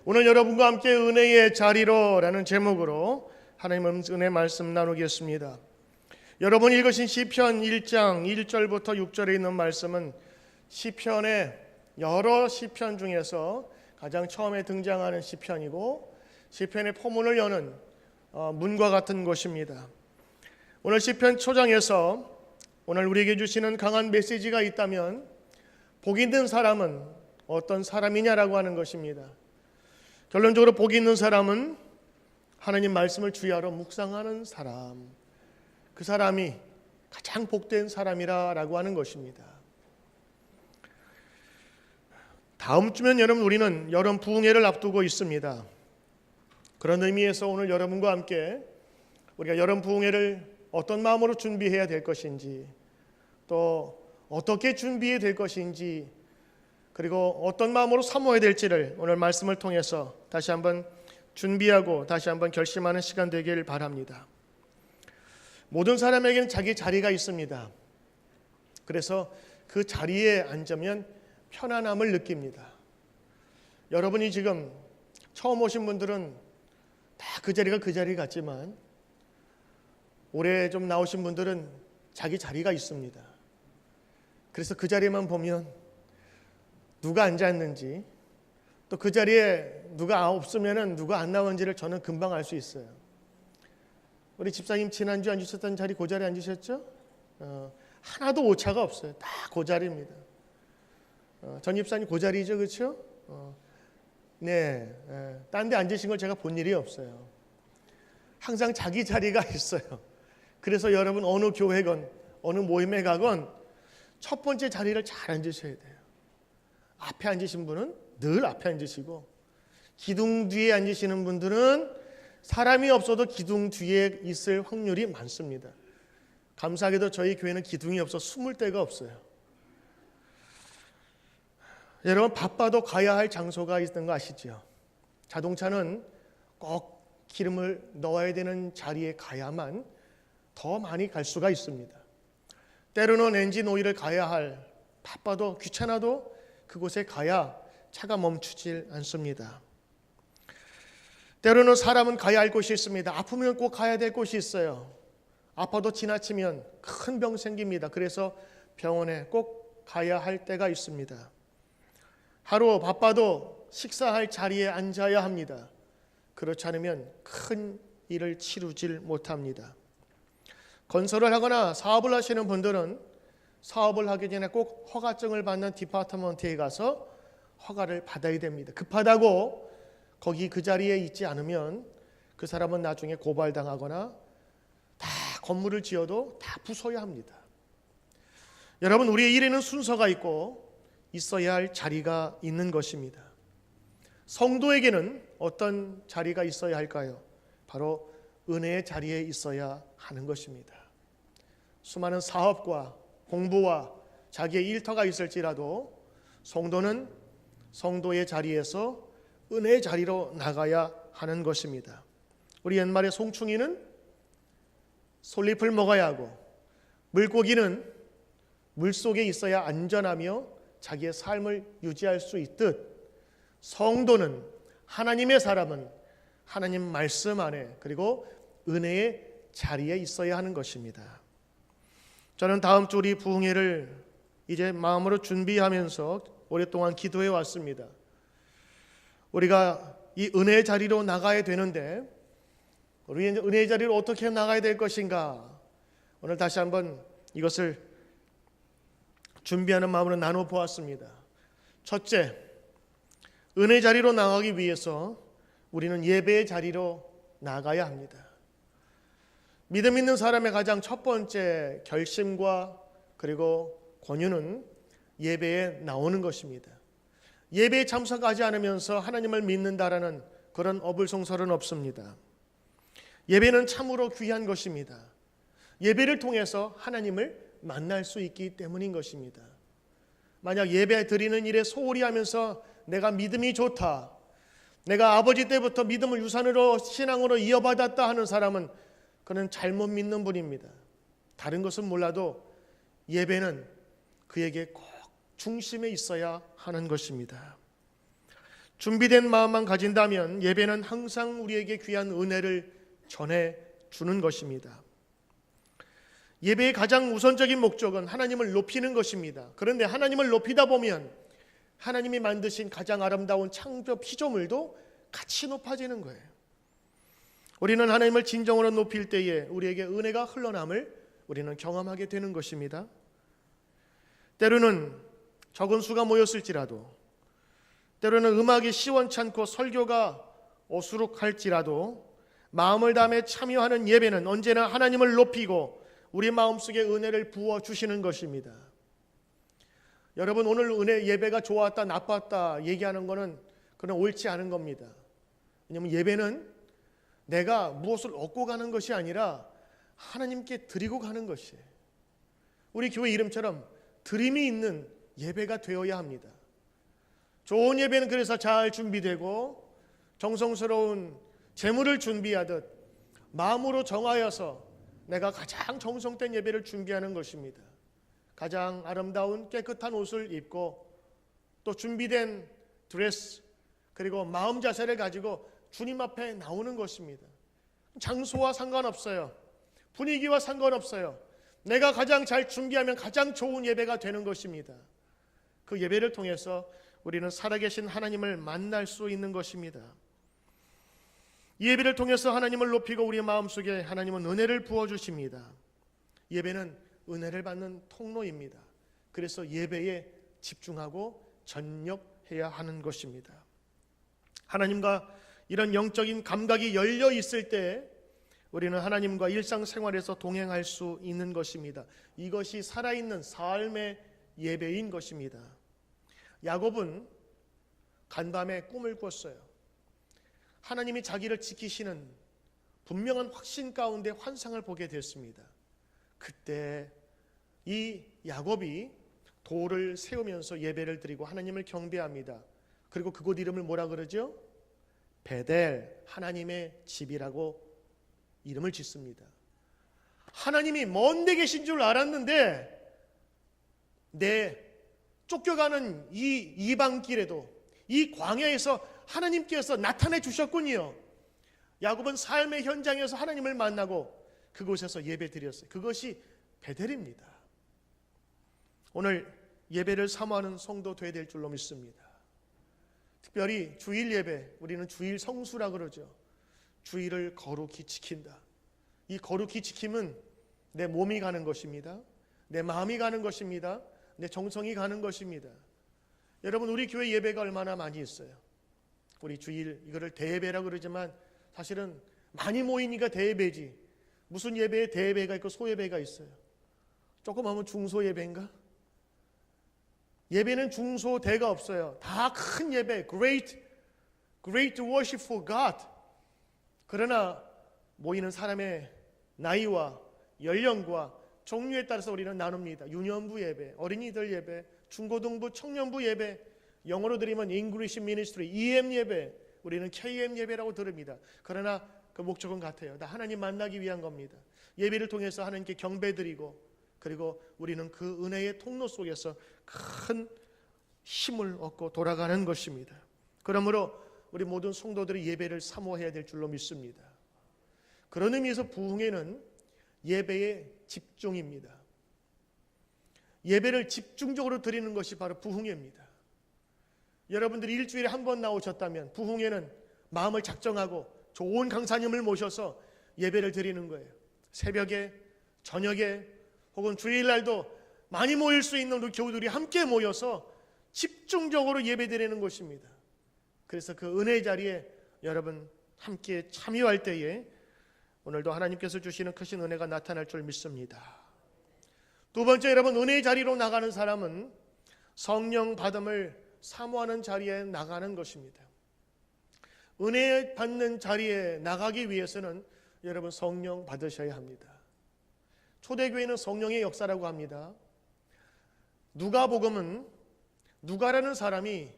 오늘 여러분과 함께 은혜의 자리로라는 제목으로 하나님의 은혜 말씀 나누겠습니다. 여러분이 읽으신 시편 1장 1절부터 6절에 있는 말씀은 시편의 여러 시편 중에서 가장 처음에 등장하는 시편이고 시편의 포문을 여는 문과 같은 것입니다. 오늘 시편 초장에서 오늘 우리에게 주시는 강한 메시지가 있다면 복 있는 사람은 어떤 사람이냐라고 하는 것입니다. 결론적으로 복 있는 사람은 하나님 말씀을 주야로 묵상하는 사람, 그 사람이 가장 복된 사람이라고 하는 것입니다. 다음 주면 여러분 우리는 여름 부흥회를 앞두고 있습니다. 그런 의미에서 오늘 여러분과 함께 우리가 여름 부흥회를 어떤 마음으로 준비해야 될 것인지, 또 어떻게 준비해야 될 것인지, 그리고 어떤 마음으로 사모해야 될지를 오늘 말씀을 통해서 다시 한번 준비하고 다시 한번 결심하는 시간 되길 바랍니다. 모든 사람에게는 자기 자리가 있습니다. 그래서 그 자리에 앉으면 편안함을 느낍니다. 여러분이 지금 처음 오신 분들은 다 그 자리가 그 자리 같지만 오래 좀 나오신 분들은 자기 자리가 있습니다. 그래서 그 자리만 보면 누가 앉았는지, 또 그 자리에 누가 없으면 누가 안 나온지를 저는 금방 알 수 있어요. 우리 집사님 지난주 앉으셨던 자리 그 자리에 앉으셨죠? 하나도 오차가 없어요. 다 그 자리입니다. 전 집사님 그 자리죠, 그렇죠? 네, 딴 데 앉으신 걸 제가 본 일이 없어요. 항상 자기 자리가 있어요. 그래서 여러분 어느 교회건 어느 모임에 가건 첫 번째 자리를 잘 앉으셔야 돼요. 앞에 앉으신 분은 늘 앞에 앉으시고, 기둥 뒤에 앉으시는 분들은 사람이 없어도 기둥 뒤에 있을 확률이 많습니다. 감사하게도 저희 교회는 기둥이 없어 숨을 데가 없어요. 여러분 바빠도 가야 할 장소가 있는 거 아시죠? 자동차는 꼭 기름을 넣어야 되는 자리에 가야만 더 많이 갈 수가 있습니다. 때로는 엔진 오일을 가야 할, 바빠도 귀찮아도 그곳에 가야 차가 멈추질 않습니다. 때로는 사람은 가야 할 곳이 있습니다. 아프면 꼭 가야 될 곳이 있어요. 아파도 지나치면 큰 병 생깁니다. 그래서 병원에 꼭 가야 할 때가 있습니다. 하루 바빠도 식사할 자리에 앉아야 합니다. 그렇지 않으면 큰 일을 치르질 못합니다. 건설을 하거나 사업을 하시는 분들은 사업을 하기 전에 꼭 허가증을 받는 디파트먼트에 가서 허가를 받아야 됩니다. 급하다고 거기 그 자리에 있지 않으면 그 사람은 나중에 고발당하거나 다 건물을 지어도 다 부숴야 합니다. 여러분, 우리의 일에는 순서가 있고 있어야 할 자리가 있는 것입니다. 성도에게는 어떤 자리가 있어야 할까요? 바로 은혜의 자리에 있어야 하는 것입니다. 수많은 사업과 공부와 자기의 일터가 있을지라도 성도는 성도의 자리에서 은혜의 자리로 나가야 하는 것입니다. 우리 옛말에 송충이는 솔잎을 먹어야 하고 물고기는 물속에 있어야 안전하며 자기의 삶을 유지할 수 있듯, 성도는, 하나님의 사람은 하나님 말씀 안에 그리고 은혜의 자리에 있어야 하는 것입니다. 저는 다음 주 우리 부흥회를 이제 마음으로 준비하면서 오랫동안 기도해 왔습니다. 우리가 이 은혜의 자리로 나가야 되는데 우리 은혜의 자리로 어떻게 나가야 될 것인가, 오늘 다시 한번 이것을 준비하는 마음으로 나눠 보았습니다. 첫째, 은혜의 자리로 나가기 위해서 우리는 예배의 자리로 나가야 합니다. 믿음 있는 사람의 가장 첫 번째 결심과 그리고 권유는 예배에 나오는 것입니다. 예배에 참석하지 않으면서 하나님을 믿는다라는 그런 어불성설은 없습니다. 예배는 참으로 귀한 것입니다. 예배를 통해서 하나님을 만날 수 있기 때문인 것입니다. 만약 예배 드리는 일에 소홀히 하면서 내가 믿음이 좋다, 내가 아버지 때부터 믿음을 유산으로 신앙으로 이어받았다 하는 사람은 그는 잘못 믿는 분입니다. 다른 것은 몰라도 예배는 그에게 꼭 중심에 있어야 하는 것입니다. 준비된 마음만 가진다면 예배는 항상 우리에게 귀한 은혜를 전해 주는 것입니다. 예배의 가장 우선적인 목적은 하나님을 높이는 것입니다. 그런데 하나님을 높이다 보면 하나님이 만드신 가장 아름다운 창조 피조물도 같이 높아지는 거예요. 우리는 하나님을 진정으로 높일 때에 우리에게 은혜가 흘러남을 우리는 경험하게 되는 것입니다. 때로는 적은 수가 모였을지라도, 때로는 음악이 시원찮고 설교가 어수룩할지라도 마음을 다해 참여하는 예배는 언제나 하나님을 높이고 우리 마음속에 은혜를 부어주시는 것입니다. 여러분, 오늘 은혜 예배가 좋았다 나빴다 얘기하는 것은 그건 옳지 않은 겁니다. 왜냐하면 예배는 내가 무엇을 얻고 가는 것이 아니라 하나님께 드리고 가는 것이에요. 우리 교회 이름처럼 드림이 있는 예배가 되어야 합니다. 좋은 예배는 그래서 잘 준비되고 정성스러운 제물을 준비하듯 마음으로 정하여서 내가 가장 정성된 예배를 준비하는 것입니다. 가장 아름다운 깨끗한 옷을 입고 또 준비된 드레스 그리고 마음 자세를 가지고 주님 앞에 나오는 것입니다. 장소와 상관없어요. 분위기와 상관없어요. 내가 가장 잘 준비하면 가장 좋은 예배가 되는 것입니다. 그 예배를 통해서 우리는 살아계신 하나님을 만날 수 있는 것입니다. 이 예배를 통해서 하나님을 높이고 우리의 마음속에 하나님은 은혜를 부어주십니다. 예배는 은혜를 받는 통로입니다. 그래서 예배에 집중하고 전력해야 하는 것입니다. 하나님과 이런 영적인 감각이 열려 있을 때 우리는 하나님과 일상생활에서 동행할 수 있는 것입니다. 이것이 살아있는 삶의 예배인 것입니다. 야곱은 간밤에 꿈을 꿨어요. 하나님이 자기를 지키시는 분명한 확신 가운데 환상을 보게 됐습니다. 그때 이 야곱이 돌을 세우면서 예배를 드리고 하나님을 경배합니다. 그리고 그곳 이름을 뭐라 그러죠? 베델, 하나님의 집이라고 이름을 짓습니다. 하나님이 먼 데 계신 줄 알았는데 내 쫓겨가는 이 이방길에도 이 광야에서 하나님께서 나타내 주셨군요. 야곱은 삶의 현장에서 하나님을 만나고 그곳에서 예배 드렸어요. 그것이 베델입니다. 오늘 예배를 사모하는 성도 되어야 될 줄로 믿습니다. 특별히 주일 예배, 우리는 주일 성수라 그러죠. 주일을 거룩히 지킨다. 이 거룩히 지킴은 내 몸이 가는 것입니다. 내 마음이 가는 것입니다. 내 정성이 가는 것입니다. 여러분, 우리 교회 예배가 얼마나 많이 있어요. 우리 주일 이거를 대예배라 그러지만 사실은 많이 모이니까 대예배지. 무슨 예배에 대예배가 있고 소예배가 있어요. 조금 하면 중소예배인가? 예배는 중소 대가 없어요. 다 큰 예배, great worship for God. 그러나 모이는 사람의 나이와 연령과 종류에 따라서 우리는 나눕니다. 유년부 예배, 어린이들 예배, 중고등부, 청년부 예배, 영어로 드리면 English Ministry, EM 예배, 우리는 KM 예배라고 들읍니다. 그러나 그 목적은 같아요. 다 하나님 만나기 위한 겁니다. 예배를 통해서 하나님께 경배드리고 그리고 우리는 그 은혜의 통로 속에서 큰 힘을 얻고 돌아가는 것입니다. 그러므로 우리 모든 성도들이 예배를 사모해야 될 줄로 믿습니다. 그런 의미에서 부흥회는 예배의 집중입니다. 예배를 집중적으로 드리는 것이 바로 부흥회입니다. 여러분들이 일주일에 한 번 나오셨다면 부흥회는 마음을 작정하고 좋은 강사님을 모셔서 예배를 드리는 거예요. 새벽에, 저녁에 혹은 주일날도 많이 모일 수 있는 우리 교우들이 함께 모여서 집중적으로 예배 드리는 것입니다. 그래서 그 은혜의 자리에 여러분 함께 참여할 때에 오늘도 하나님께서 주시는 크신 은혜가 나타날 줄 믿습니다. 두 번째, 여러분, 은혜의 자리로 나가는 사람은 성령 받음을 사모하는 자리에 나가는 것입니다. 은혜 받는 자리에 나가기 위해서는 여러분 성령 받으셔야 합니다. 초대교회는 성령의 역사라고 합니다. 누가복음은 누가라는 사람이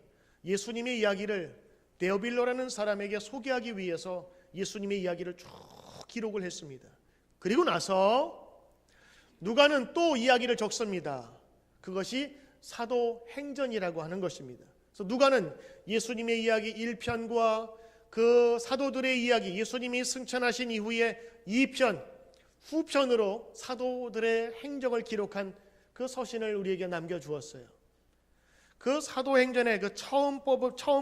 예수님의 이야기를 데오빌로라는 사람에게 소개하기 위해서 예수님의 이야기를 쭉 기록을 했습니다. 그리고 나서 누가는 또 이야기를 적습니다. 그것이 사도행전이라고 하는 것입니다. 그래서 누가는 예수님의 이야기 1편과 그 사도들의 이야기, 예수님이 승천하신 이후에 2편, 후편으로 사도들의 행적을 기록한 그 서신을 우리에게 남겨주었어요. 그 사도행전의 그 처음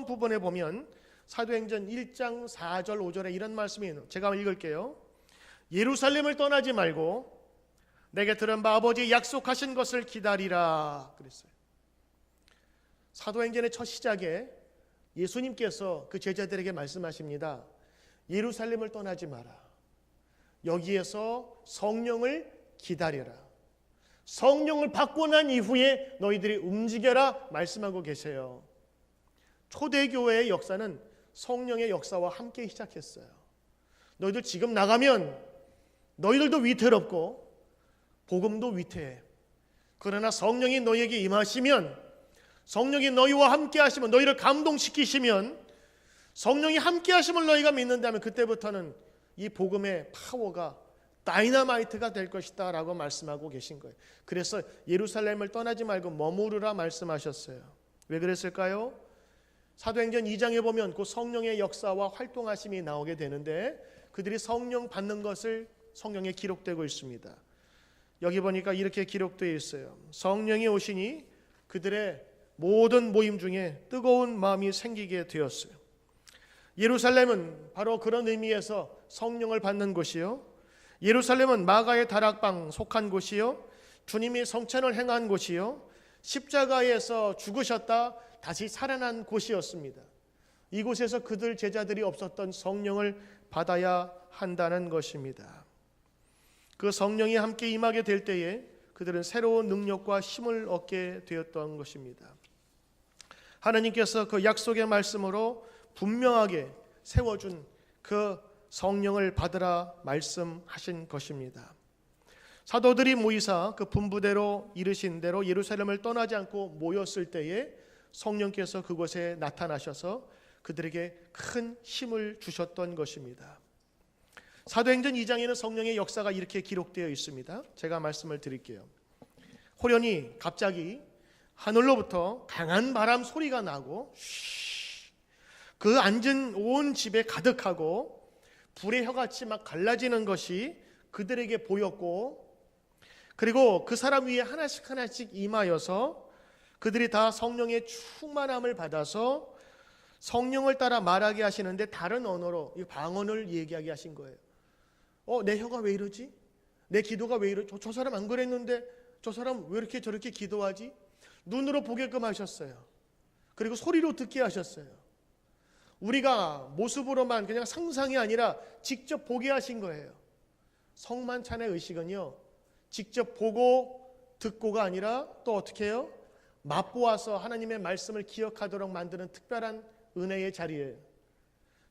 부분에 보면 사도행전 1장 4절 5절에 이런 말씀이 있는, 제가 읽을게요. 예루살렘을 떠나지 말고 내게 들은 바 아버지의 약속하신 것을 기다리라 그랬어요. 사도행전의 첫 시작에 예수님께서 그 제자들에게 말씀하십니다. 예루살렘을 떠나지 마라. 여기에서 성령을 기다려라. 성령을 받고 난 이후에 너희들이 움직여라 말씀하고 계세요. 초대교회의 역사는 성령의 역사와 함께 시작했어요. 너희들 지금 나가면 너희들도 위태롭고 복음도 위태해. 그러나 성령이 너희에게 임하시면, 성령이 너희와 함께 하시면, 너희를 감동시키시면, 성령이 함께 하심을 너희가 믿는다면 그때부터는 이 복음의 파워가 다이너마이트가 될 것이다 라고 말씀하고 계신 거예요. 그래서 예루살렘을 떠나지 말고 머무르라 말씀하셨어요. 왜 그랬을까요? 사도행전 2장에 보면 그 성령의 역사와 활동하심이 나오게 되는데 그들이 성령 받는 것을 성경에 기록되고 있습니다. 여기 보니까 이렇게 기록되어 있어요. 성령이 오시니 그들의 모든 모임 중에 뜨거운 마음이 생기게 되었어요. 예루살렘은 바로 그런 의미에서 성령을 받는 곳이요, 예루살렘은 마가의 다락방 속한 곳이요, 주님이 성천을 행한 곳이요, 십자가에서 죽으셨다 다시 살아난 곳이었습니다. 이곳에서 그들 제자들이 없었던 성령을 받아야 한다는 것입니다. 그 성령이 함께 임하게 될 때에 그들은 새로운 능력과 힘을 얻게 되었던 것입니다. 하나님께서 그 약속의 말씀으로 분명하게 세워준 그 성령을 받으라 말씀하신 것입니다. 사도들이 모이사 그 분부대로 이르신 대로 예루살렘을 떠나지 않고 모였을 때에 성령께서 그곳에 나타나셔서 그들에게 큰 힘을 주셨던 것입니다. 사도행전 2장에는 성령의 역사가 이렇게 기록되어 있습니다. 제가 말씀을 드릴게요. 호련히 갑자기 하늘로부터 강한 바람 소리가 나고 그 앉은 온 집에 가득하고 불의 혀같이 막 갈라지는 것이 그들에게 보였고, 그리고 그 사람 위에 하나씩 하나씩 임하여서 그들이 다 성령의 충만함을 받아서 성령을 따라 말하게 하시는데 다른 언어로 방언을 얘기하게 하신 거예요. 내 혀가 왜 이러지? 내 기도가 왜 이러지? 저 사람 안 그랬는데 저 사람 왜 이렇게 저렇게 기도하지? 눈으로 보게끔 하셨어요. 그리고 소리로 듣게 하셨어요. 우리가 모습으로만 그냥 상상이 아니라 직접 보게 하신 거예요. 성만찬의 의식은요, 직접 보고 듣고가 아니라 또 어떻게 해요? 맛보아서 하나님의 말씀을 기억하도록 만드는 특별한 은혜의 자리예요.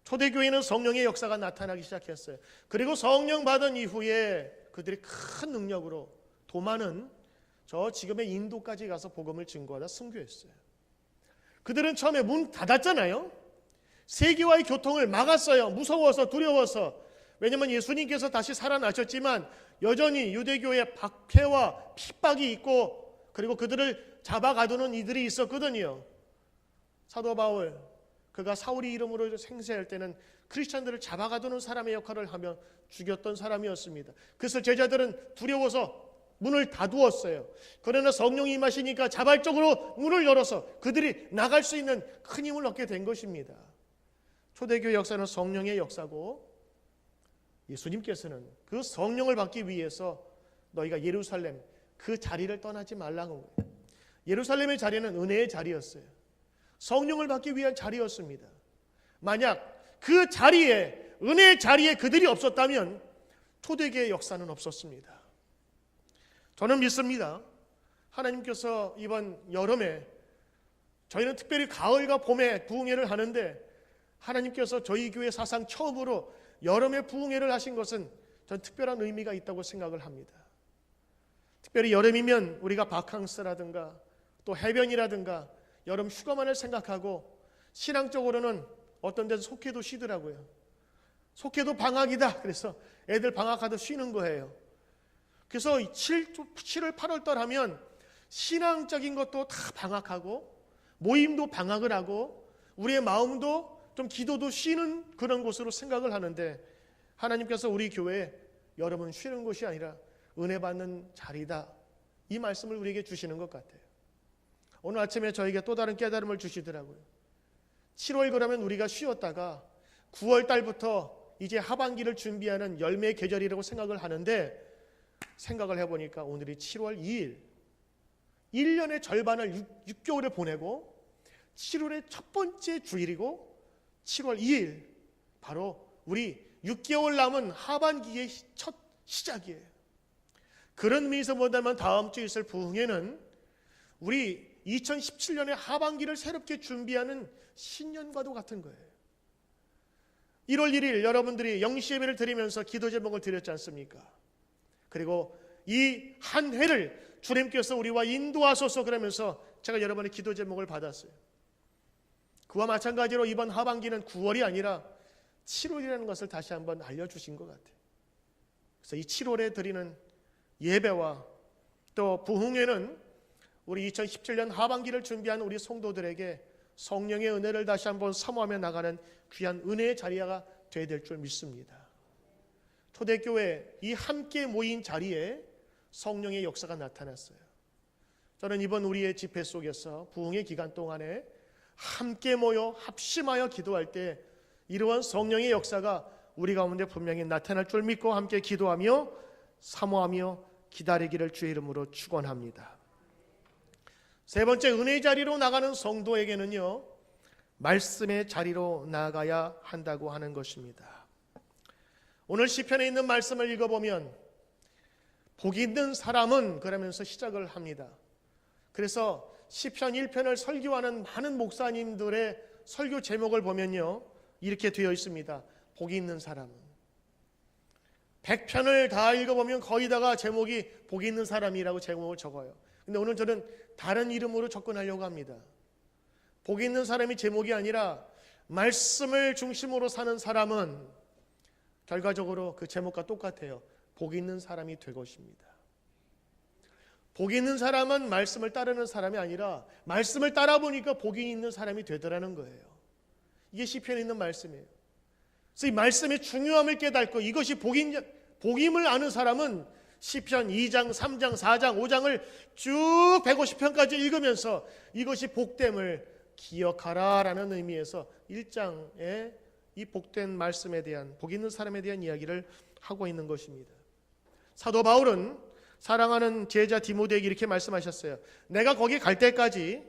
초대교회는 성령의 역사가 나타나기 시작했어요. 그리고 성령 받은 이후에 그들이 큰 능력으로 도마는 저 지금의 인도까지 가서 복음을 증거하다 순교했어요. 그들은 처음에 문 닫았잖아요. 세계와의 교통을 막았어요. 무서워서, 두려워서. 왜냐하면 예수님께서 다시 살아나셨지만 여전히 유대교의 박해와 핍박이 있고, 그리고 그들을 잡아가두는 이들이 있었거든요. 사도 바울, 그가 사울이 이름으로 생세할 때는 크리스천들을 잡아가두는 사람의 역할을 하며 죽였던 사람이었습니다. 그래서 제자들은 두려워서 문을 닫두었어요. 그러나 성령이 임하시니까 자발적으로 문을 열어서 그들이 나갈 수 있는 큰 힘을 얻게 된 것입니다. 초대교회 역사는 성령의 역사고, 예수님께서는 그 성령을 받기 위해서 너희가 예루살렘 그 자리를 떠나지 말라고 거예요. 예루살렘의 자리는 은혜의 자리였어요. 성령을 받기 위한 자리였습니다. 만약 그 자리에, 은혜의 자리에 그들이 없었다면 초대교회의 역사는 없었습니다. 저는 믿습니다. 하나님께서 이번 여름에, 저희는 특별히 가을과 봄에 부흥회를 하는데 하나님께서 저희 교회 사상 처음으로 여름에 부흥회를 하신 것은 전 특별한 의미가 있다고 생각을 합니다. 특별히 여름이면 우리가 바캉스라든가 또 해변이라든가 여름 휴가만을 생각하고, 신앙적으로는 어떤 데서 속회도 쉬더라고요. 속회도 방학이다. 그래서 애들 방학하듯 쉬는 거예요. 그래서 7월 8월 달 하면 신앙적인 것도 다 방학하고 모임도 방학을 하고 우리의 마음도 좀 기도도 쉬는 그런 곳으로 생각을 하는데, 하나님께서 우리 교회에 여러분 쉬는 곳이 아니라 은혜 받는 자리다, 이 말씀을 우리에게 주시는 것 같아요. 오늘 아침에 저에게 또 다른 깨달음을 주시더라고요. 7월 그러면 우리가 쉬었다가 9월 달부터 이제 하반기를 준비하는 열매의 계절이라고 생각을 하는데, 생각을 해보니까 오늘이 7월 2일, 1년의 절반을 6개월을 보내고 7월의 첫 번째 주일이고 7월 2일 바로 우리 6개월 남은 하반기의 첫 시작이에요. 그런 의미에서 본다면 다음 주에 있을 부흥회는 우리 2017년의 하반기를 새롭게 준비하는 신년과도 같은 거예요. 1월 1일 여러분들이 영시 예배를 드리면서 기도 제목을 드렸지 않습니까? 그리고 이 한 해를 주님께서 우리와 인도하소서 그러면서 제가 여러분의 기도 제목을 받았어요. 그와 마찬가지로 이번 하반기는 9월이 아니라 7월이라는 것을 다시 한번 알려주신 것 같아요. 그래서 이 7월에 드리는 예배와 또 부흥회는 우리 2017년 하반기를 준비하는 우리 성도들에게 성령의 은혜를 다시 한번 사모하며 나가는 귀한 은혜의 자리가 되어야 될 줄 믿습니다. 초대교회 이 함께 모인 자리에 성령의 역사가 나타났어요. 저는 이번 우리의 집회 속에서 부흥의 기간 동안에 함께 모여 합심하여 기도할 때 이러한 성령의 역사가 우리 가운데 분명히 나타날 줄 믿고 함께 기도하며 사모하며 기다리기를 주의 이름으로 축원합니다. 세 번째, 은혜의 자리로 나가는 성도에게는요, 말씀의 자리로 나가야 한다고 하는 것입니다. 오늘 시편에 있는 말씀을 읽어보면 복 있는 사람은 그러면서 시작을 합니다. 그래서 시편 1편을 설교하는 많은 목사님들의 설교 제목을 보면요, 이렇게 되어 있습니다. 복 있는 사람은. 100편을 다 읽어보면 거의 다가 제목이 복 있는 사람이라고 제목을 적어요. 근데 오늘 저는 다른 이름으로 접근하려고 합니다. 복 있는 사람이 제목이 아니라 말씀을 중심으로 사는 사람은 결과적으로 그 제목과 똑같아요. 복 있는 사람이 될 것입니다. 복 있는 사람은 말씀을 따르는 사람이 아니라 말씀을 따라 보니까 복이 있는 사람이 되더라는 거예요. 이게 시편에 있는 말씀이에요. 그래서 이 말씀의 중요함을 깨닫고 이것이 복임을 아는 사람은 시편 2장, 3장, 4장, 5장을 쭉 150편까지 읽으면서 이것이 복됨을 기억하라라는 의미에서 1장에 이 복된 말씀에 대한, 복 있는 사람에 대한 이야기를 하고 있는 것입니다. 사도 바울은 사랑하는 제자 디모데에게 이렇게 말씀하셨어요. 내가 거기 갈 때까지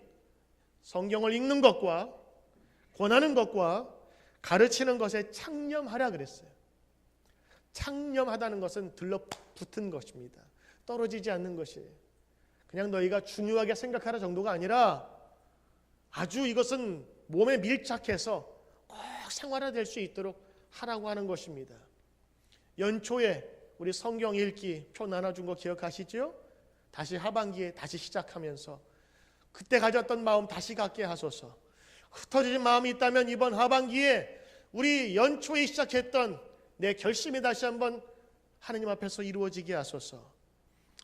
성경을 읽는 것과 권하는 것과 가르치는 것에 창념하라 그랬어요. 창념하다는 것은 들러붙은 것입니다. 떨어지지 않는 것이에요. 그냥 너희가 중요하게 생각하라 정도가 아니라 아주 이것은 몸에 밀착해서 꼭 생활화될 수 있도록 하라고 하는 것입니다. 연초에 우리 성경 읽기 표 나눠준 거 기억하시죠? 다시 하반기에 다시 시작하면서 그때 가졌던 마음 다시 갖게 하소서. 흩어진 마음이 있다면 이번 하반기에 우리 연초에 시작했던 내 결심이 다시 한번 하나님 앞에서 이루어지게 하소서.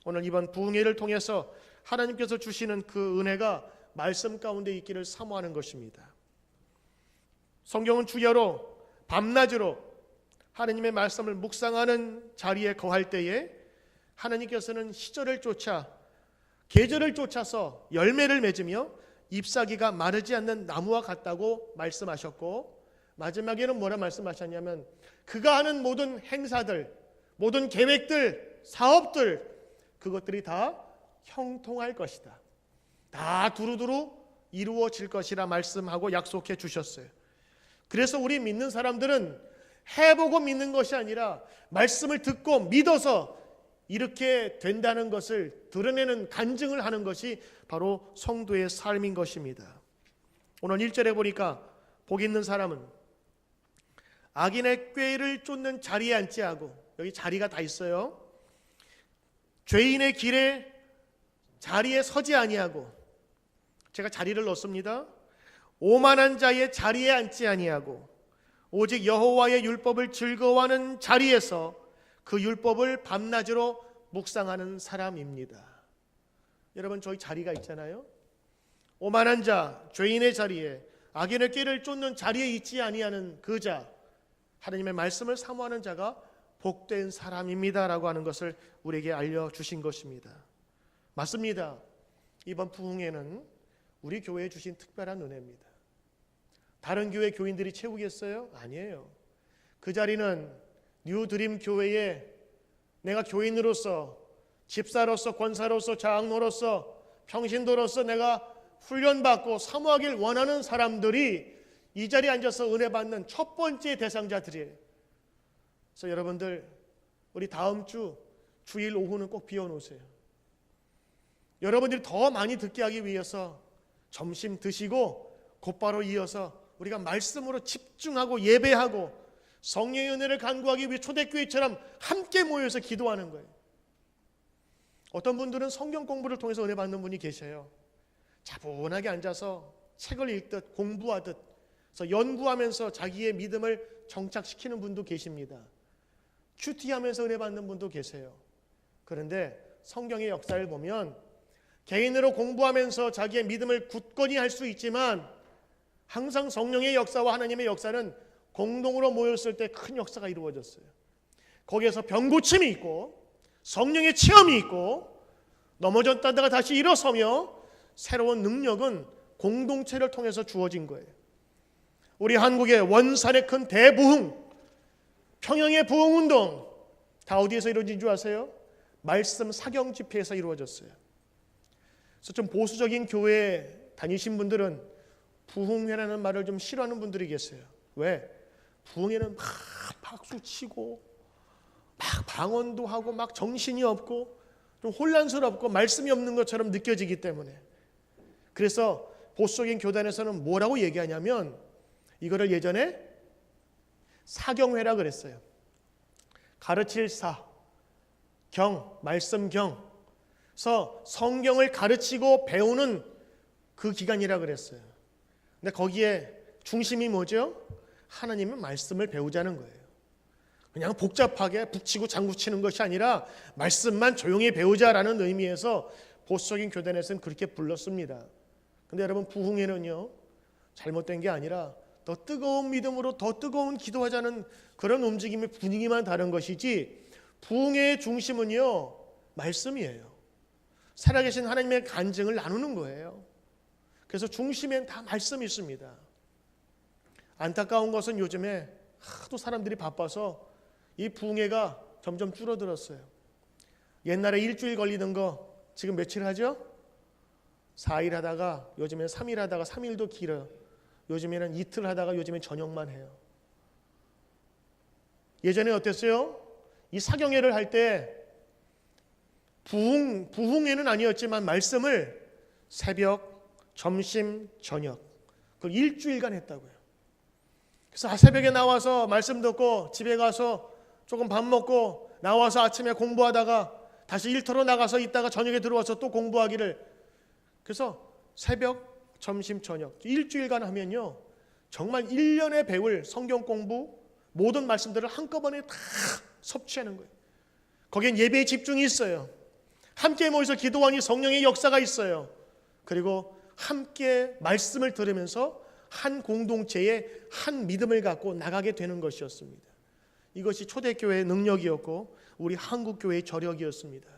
오늘 이번 부흥회를 통해서 하나님께서 주시는 그 은혜가 말씀 가운데 있기를 사모하는 것입니다. 성경은 주야로 밤낮으로 하나님의 말씀을 묵상하는 자리에 거할 때에 하나님께서는 시절을 쫓아 계절을 쫓아서 열매를 맺으며 잎사귀가 마르지 않는 나무와 같다고 말씀하셨고, 마지막에는 뭐라 말씀하셨냐면 그가 하는 모든 행사들, 모든 계획들, 사업들, 그것들이 다 형통할 것이다. 다 두루두루 이루어질 것이라 말씀하고 약속해 주셨어요. 그래서 우리 믿는 사람들은 해보고 믿는 것이 아니라 말씀을 듣고 믿어서 이렇게 된다는 것을 드러내는 간증을 하는 것이 바로 성도의 삶인 것입니다. 오늘 1절에 보니까 복 있는 사람은 악인의 꾀를 쫓는 자리에 앉지 않고, 여기 자리가 다 있어요. 죄인의 길에 자리에 서지 아니하고, 제가 자리를 넣습니다. 오만한 자의 자리에 앉지 아니하고 오직 여호와의 율법을 즐거워하는 자리에서 그 율법을 밤낮으로 묵상하는 사람입니다. 여러분, 저희 자리가 있잖아요. 오만한 자, 죄인의 자리에, 악인의 꾀를 쫓는 자리에 있지 아니하는 그 자, 하나님의 말씀을 사모하는 자가 복된 사람입니다라고 하는 것을 우리에게 알려주신 것입니다. 맞습니다. 이번 부흥회는 우리 교회에 주신 특별한 은혜입니다. 다른 교회 교인들이 채우겠어요? 아니에요. 그 자리는 뉴드림 교회에 내가 교인으로서, 집사로서, 권사로서, 장로로서, 평신도로서 내가 훈련받고 사모하길 원하는 사람들이 이 자리에 앉아서 은혜 받는 첫 번째 대상자들이에요. 그래서 여러분들, 우리 다음 주 주일 오후는 꼭 비워놓으세요. 여러분들이 더 많이 듣게 하기 위해서 점심 드시고 곧바로 이어서 우리가 말씀으로 집중하고 예배하고 성령의 은혜를 간구하기 위해 초대교회처럼 함께 모여서 기도하는 거예요. 어떤 분들은 성경 공부를 통해서 은혜 받는 분이 계셔요. 차분하게 앉아서 책을 읽듯 공부하듯 그래서 연구하면서 자기의 믿음을 정착시키는 분도 계십니다. 큐티하면서 은혜 받는 분도 계세요. 그런데 성경의 역사를 보면 개인으로 공부하면서 자기의 믿음을 굳건히 할 수 있지만 항상 성령의 역사와 하나님의 역사는 공동으로 모였을 때 큰 역사가 이루어졌어요. 거기에서 병고침이 있고 성령의 체험이 있고 넘어졌다가 다시 일어서며 새로운 능력은 공동체를 통해서 주어진 거예요. 우리 한국의 원산의 큰 대부흥, 평양의 부흥운동 다 어디에서 이루어진 줄 아세요? 말씀 사경 집회에서 이루어졌어요. 그래서 좀 보수적인 교회에 다니신 분들은 부흥회라는 말을 좀 싫어하는 분들이 계세요. 왜? 부흥회는 막 박수 치고 막 방언도 하고 막 정신이 없고 좀 혼란스럽고 말씀이 없는 것처럼 느껴지기 때문에. 그래서 보수적인 교단에서는 뭐라고 얘기하냐면 이거를 예전에 사경회라 그랬어요. 가르칠 사, 경, 말씀 경. 그래서 성경을 가르치고 배우는 그 기간이라 그랬어요. 근데 거기에 중심이 뭐죠? 하나님의 말씀을 배우자는 거예요. 그냥 복잡하게 북치고 장구치는 것이 아니라 말씀만 조용히 배우자라는 의미에서 보수적인 교단에서는 그렇게 불렀습니다. 근데 여러분, 부흥회는요 잘못된 게 아니라 더 뜨거운 믿음으로 더 뜨거운 기도하자는 그런 움직임의 분위기만 다른 것이지, 부흥회의 중심은요 말씀이에요. 살아계신 하나님의 간증을 나누는 거예요. 그래서 중심엔 다 말씀이 있습니다. 안타까운 것은 요즘에 하도 사람들이 바빠서 이 부흥회가 점점 줄어들었어요. 옛날에 일주일 걸리는 거 지금 며칠 하죠? 4일 하다가 요즘엔 3일 하다가 3일도 길어요. 요즘에는 이틀 하다가 요즘엔 저녁만 해요. 예전에 어땠어요? 이 사경회를 할 때 부흥회는 아니었지만 말씀을 새벽, 점심, 저녁 그걸 일주일간 했다고요. 그래서 새벽에 나와서 말씀 듣고 집에 가서 조금 밥 먹고 나와서 아침에 공부하다가 다시 일터로 나가서 있다가 저녁에 들어와서 또 공부하기를, 그래서 새벽, 점심, 저녁 일주일간 하면요 정말 1년에 배울 성경 공부 모든 말씀들을 한꺼번에 다 섭취하는 거예요. 거기엔 예배에 집중이 있어요. 함께 모여서 기도하니 성령의 역사가 있어요. 그리고 함께 말씀을 들으면서 한 공동체의 한 믿음을 갖고 나가게 되는 것이었습니다. 이것이 초대교회의 능력이었고 우리 한국교회의 저력이었습니다.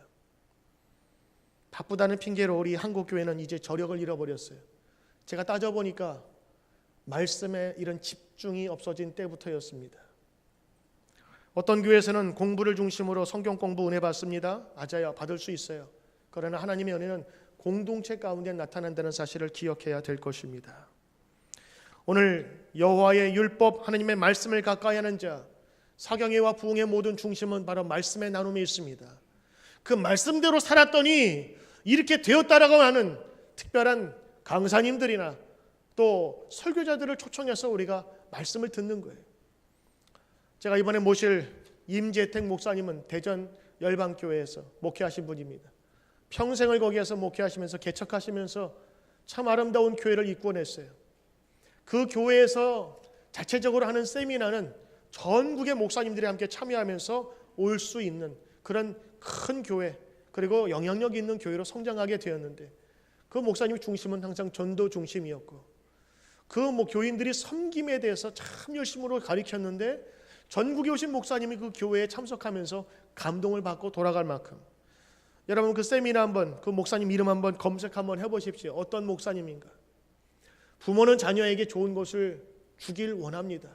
바쁘다는 핑계로 우리 한국교회는 이제 저력을 잃어버렸어요. 제가 따져보니까 말씀에 이런 집중이 없어진 때부터였습니다. 어떤 교회에서는 공부를 중심으로 성경 공부 은혜 받습니다. 맞아요. 받을 수 있어요. 그러나 하나님의 은혜는 공동체 가운데 나타난다는 사실을 기억해야 될 것입니다. 오늘 여호와의 율법, 하나님의 말씀을 가까이 하는 자, 사경회와 부흥의 모든 중심은 바로 말씀의 나눔에 있습니다. 그 말씀대로 살았더니 이렇게 되었다라고 하는 특별한 강사님들이나 또 설교자들을 초청해서 우리가 말씀을 듣는 거예요. 제가 이번에 모실 임재택 목사님은 대전 열방교회에서 목회하신 분입니다. 평생을 거기에서 목회하시면서 개척하시면서 참 아름다운 교회를 이끌어냈어요. 그 교회에서 자체적으로 하는 세미나는 전국의 목사님들이 함께 참여하면서 올 수 있는 그런 큰 교회, 그리고 영향력 있는 교회로 성장하게 되었는데, 그 목사님 중심은 항상 전도 중심이었고, 그 교인들이 섬김에 대해서 참 열심으로 가르쳤는데, 전국에 오신 목사님이 그 교회에 참석하면서 감동을 받고 돌아갈 만큼, 여러분 그 세미나 한번, 그 목사님 이름 한번 검색 한번 해보십시오. 어떤 목사님인가. 부모는 자녀에게 좋은 것을 주길 원합니다.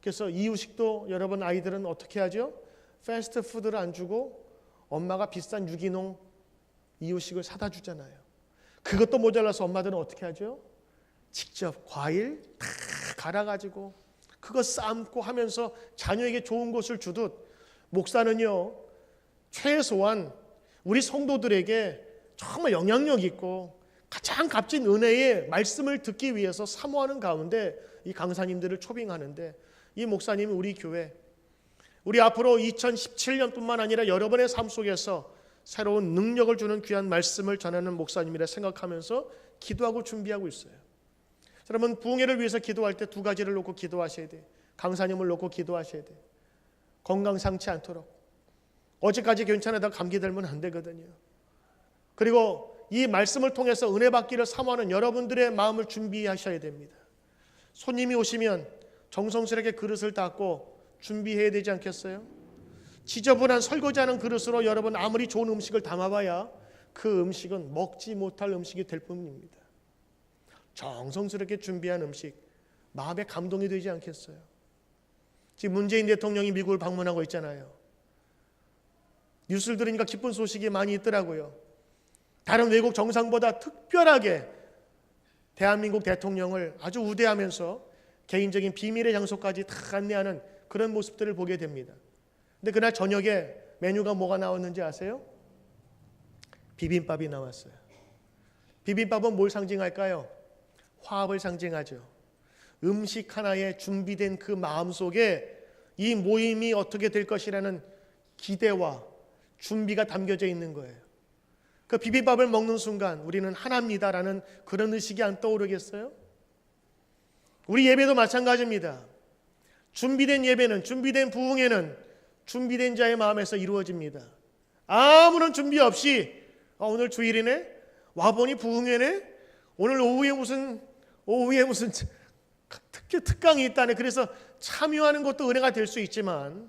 그래서 이유식도 여러분 아이들은 어떻게 하죠? 패스트푸드를 안 주고 엄마가 비싼 유기농 이유식을 사다 주잖아요. 그것도 모자라서 엄마들은 어떻게 하죠? 직접 과일 다 갈아가지고 그거 삶고 하면서 자녀에게 좋은 것을 주듯, 목사는요 최소한 우리 성도들에게 정말 영향력 있고 가장 값진 은혜의 말씀을 듣기 위해서 사모하는 가운데 이 강사님들을 초빙하는데, 이 목사님이 우리 교회, 우리 앞으로 2017년뿐만 아니라 여러분의 삶 속에서 새로운 능력을 주는 귀한 말씀을 전하는 목사님이라 생각하면서 기도하고 준비하고 있어요. 여러분 부흥회를 위해서 기도할 때 두 가지를 놓고 기도하셔야 돼요. 강사님을 놓고 기도하셔야 돼요. 건강 상치 않도록. 어제까지 괜찮아도 감기 들면 안 되거든요. 그리고 이 말씀을 통해서 은혜 받기를 사모하는 여러분들의 마음을 준비하셔야 됩니다. 손님이 오시면 정성스럽게 그릇을 닦고 준비해야 되지 않겠어요? 지저분한 설거지하는 그릇으로 여러분 아무리 좋은 음식을 담아봐야 그 음식은 먹지 못할 음식이 될 뿐입니다. 정성스럽게 준비한 음식, 마음에 감동이 되지 않겠어요? 지금 문재인 대통령이 미국을 방문하고 있잖아요. 뉴스를 들으니까 기쁜 소식이 많이 있더라고요. 다른 외국 정상보다 특별하게 대한민국 대통령을 아주 우대하면서 개인적인 비밀의 장소까지 다 안내하는 그런 모습들을 보게 됩니다. 근데 그날 저녁에 메뉴가 뭐가 나왔는지 아세요? 비빔밥이 나왔어요. 비빔밥은 뭘 상징할까요? 화합을 상징하죠. 음식 하나에 준비된 그 마음 속에 이 모임이 어떻게 될 것이라는 기대와 준비가 담겨져 있는 거예요. 그 비빔밥을 먹는 순간 우리는 하나입니다라는 그런 의식이 안 떠오르겠어요? 우리 예배도 마찬가지입니다. 준비된 예배는, 준비된 부흥회는 준비된 자의 마음에서 이루어집니다. 아무런 준비 없이 오늘 주일이네? 와보니 부흥회네? 오늘 오후에 무슨 특강이 있다네. 그래서 참여하는 것도 은혜가 될 수 있지만,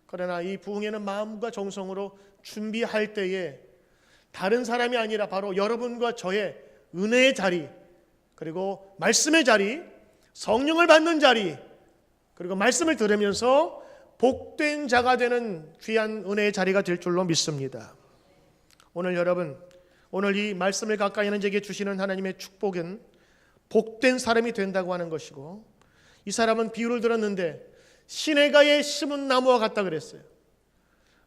그러나 이 부흥회는 마음과 정성으로 준비할 때에 다른 사람이 아니라 바로 여러분과 저의 은혜의 자리, 그리고 말씀의 자리, 성령을 받는 자리, 그리고 말씀을 들으면서 복된 자가 되는 귀한 은혜의 자리가 될 줄로 믿습니다. 오늘 여러분, 오늘 이 말씀을 가까이 하는 자에게 주시는 하나님의 축복은 복된 사람이 된다고 하는 것이고, 이 사람은 비유를 들었는데 시내가에 심은 나무와 같다 그랬어요.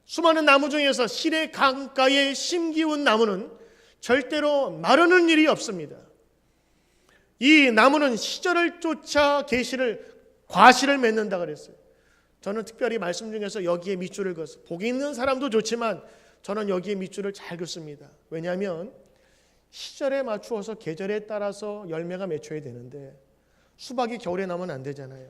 수많은 나무 중에서 시내 강가에 심기운 나무는 절대로 마르는 일이 없습니다. 이 나무는 시절을 쫓아 과실을 맺는다 그랬어요. 저는 특별히 말씀 중에서 여기에 밑줄을 그었어요. 복이 있는 사람도 좋지만 저는 여기에 밑줄을 잘 긋습니다. 왜냐하면 시절에 맞추어서 계절에 따라서 열매가 맺혀야 되는데, 수박이 겨울에 나면 안 되잖아요.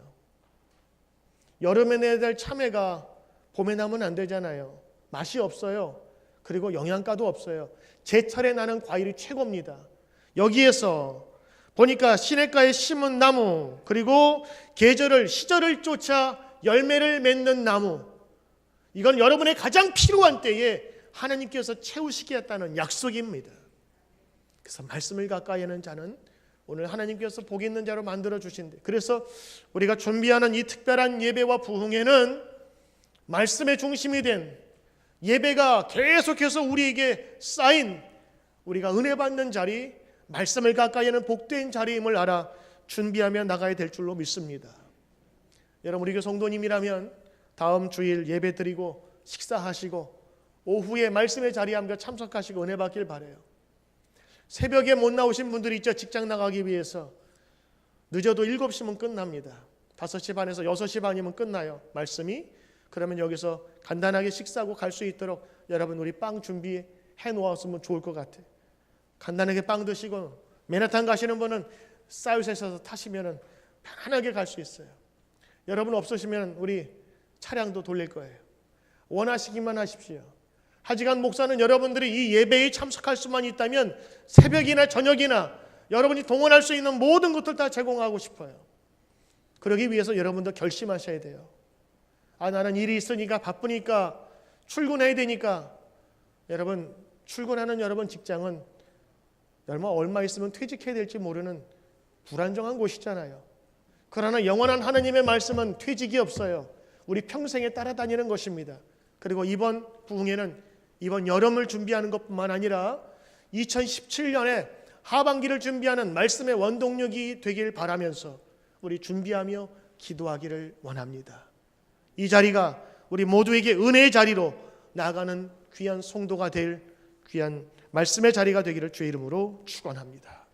여름에 내야 될 참외가 봄에 나면 안 되잖아요. 맛이 없어요. 그리고 영양가도 없어요. 제철에 나는 과일이 최고입니다. 여기에서 보니까 시냇가에 심은 나무, 그리고 시절을 쫓아 열매를 맺는 나무, 이건 여러분의 가장 필요한 때에 하나님께서 채우시겠다는 약속입니다. 그래서 말씀을 가까이 하는 자는 오늘 하나님께서 복 있는 자로 만들어 주신대. 그래서 우리가 준비하는 이 특별한 예배와 부흥회는 말씀의 중심이 된 예배가 계속해서 우리에게 쌓인, 우리가 은혜 받는 자리, 말씀을 가까이 하는 복된 자리임을 알아 준비하며 나가야 될 줄로 믿습니다. 여러분, 우리 교회 성도님이라면 다음 주일 예배 드리고 식사하시고 오후에 말씀의 자리에 함께 참석하시고 은혜 받길 바라요. 새벽에 못 나오신 분들이 있죠. 직장 나가기 위해서. 늦어도 7시면 끝납니다. 5시 반에서 6시 반이면 끝나요, 말씀이. 그러면 여기서 간단하게 식사하고 갈 수 있도록 여러분, 우리 빵 준비해 놓았으면 좋을 것 같아요. 간단하게 빵 드시고, 맨하탄 가시는 분은 사이트에서 타시면 편안하게 갈 수 있어요. 여러분 없으시면 우리 차량도 돌릴 거예요. 원하시기만 하십시오. 하지만 목사는 여러분들이 이 예배에 참석할 수만 있다면 새벽이나 저녁이나 여러분이 동원할 수 있는 모든 것들 다 제공하고 싶어요. 그러기 위해서 여러분도 결심하셔야 돼요. 나는 일이 있으니까 바쁘니까 출근해야 되니까. 여러분, 출근하는 여러분 직장은 얼마 있으면 퇴직해야 될지 모르는 불안정한 곳이잖아요. 그러나 영원한 하나님의 말씀은 퇴직이 없어요. 우리 평생에 따라다니는 것입니다. 그리고 이번 부흥회는 이번 여름을 준비하는 것뿐만 아니라 2017년에 하반기를 준비하는 말씀의 원동력이 되길 바라면서 우리 준비하며 기도하기를 원합니다. 이 자리가 우리 모두에게 은혜의 자리로 나아가는 귀한 성도가 될 귀한 말씀의 자리가 되기를 주의 이름으로 축원합니다.